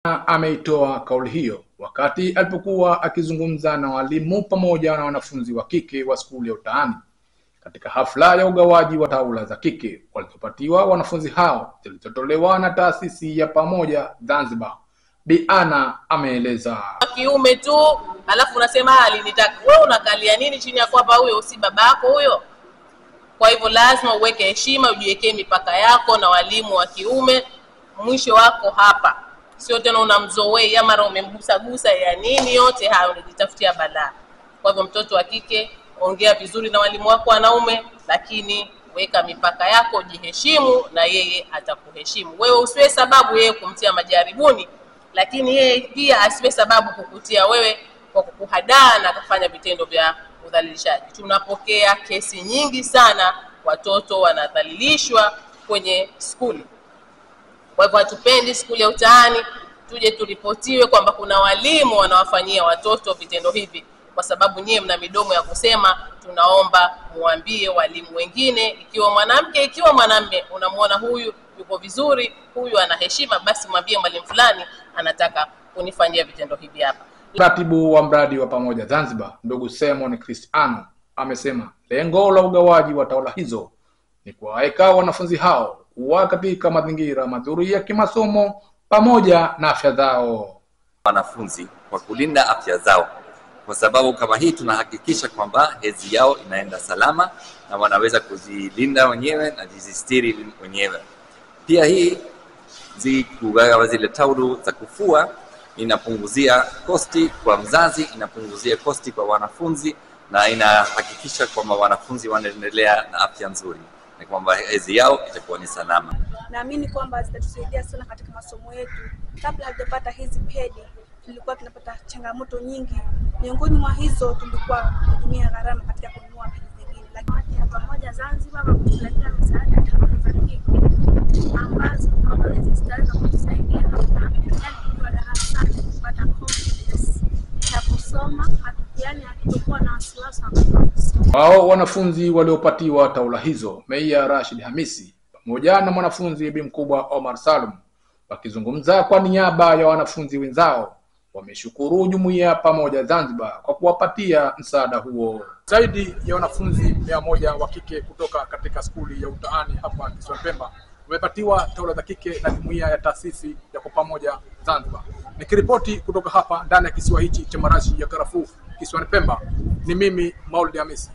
Ameitoa kauli hiyo wakati alipokuwa akizungumza na walimu pamoja na wanafunzi wa kike wa skuli ya Utaani katika hafla ya ugawaji wa taulo za kike walizopatiwa wanafunzi hao zilizotolewa na taasisi ya Pamoja Zanzibar. Bi Ana ameeleza. Kiume tu, alafu unasema alinitaka. Wewe unakalia nini chini ya kwamba huyo si babako huyo? Kwa hivyo lazima uweke heshima, ujiwekee mipaka yako na walimu wa kiume. Mwisho wako hapa. Sio tena unamzoea mara umemgusa ya nini, yote hayo unajitafutia balaa. Kwa hivyo mtoto wa kike, ongea vizuri na walimu wako wanaume, lakini weka mipaka yako, jiheshimu na yeye atakuheshimu. Wewe usiwe sababu yeye kumtia majaribuni, lakini yeye pia asiwe sababu kukutia wewe kwa kukuhadaa na kufanya vitendo vya udhalilishaji. Tunapokea kesi nyingi sana, watoto wanadhalilishwa kwenye skuli. Kwa hivyo hatupendi skuli ya Utaani tuje turipotiwe kwamba kuna walimu wanawafanyia watoto vitendo hivi, kwa sababu nyie mna midomo ya kusema. Tunaomba muambie walimu wengine, ikiwa mwanamke ikiwa mwanamume, unamuona huyu yuko vizuri, huyu ana heshima, basi mwambie mwalimu fulani anataka kunifanyia vitendo hivi hapa. Ratibu wa mradi wa Pamoja Zanzibar, ndugu Simon Cristiano, amesema lengo la ugawaji wa taulo hizo ni kuwaweka wanafunzi hao kuwa katika mazingira mazuri ya kimasomo pamoja na afya zao. Wanafunzi kwa kulinda afya zao, kwa sababu kama hii tunahakikisha kwamba hedhi yao inaenda salama na wanaweza kujilinda wenyewe na kujistiri wenyewe. Pia hii kugawa zile taulo za kufua inapunguzia kosti kwa mzazi, inapunguzia kosti kwa wanafunzi, na inahakikisha kwamba wanafunzi wanaendelea na afya nzuri na kwamba hedhi yao itakuwa ni salama. Naamini kwamba zitatusaidia sana katika masomo yetu. Kabla hatujapata hizi pedi, tulikuwa tunapata changamoto nyingi. Miongoni mwa hizo tulikuwa kutumia gharama katika kununua pedi zingine. Lakini Pamoja Zanzibar wametuletea msaada za kike ambazo hizi zitaweza kutusaidia kwa darasani kupata confidence ya kusoma, yaani hatukuwa na wasiwasi wa kusoma. Wao wanafunzi waliopatiwa taulo hizo, Meya Rashid Hamisi pamoja na mwanafunzi Bi Mkubwa Omar Salum, wakizungumza kwa niaba ya wanafunzi wenzao, wameshukuru Jumuiya Pamoja Zanzibar kwa kuwapatia msaada huo. Zaidi ya wanafunzi 100 wa kike kutoka katika skuli ya Utaani hapa Kisiwani Pemba wamepatiwa taulo za kike na jumuiya ya taasisi ya Pamoja Zanzibar. Nikiripoti kutoka hapa ndani ya kisiwa hichi cha marashi ya karafuu Kisiwani Pemba, ni mimi Maulid Hamisi.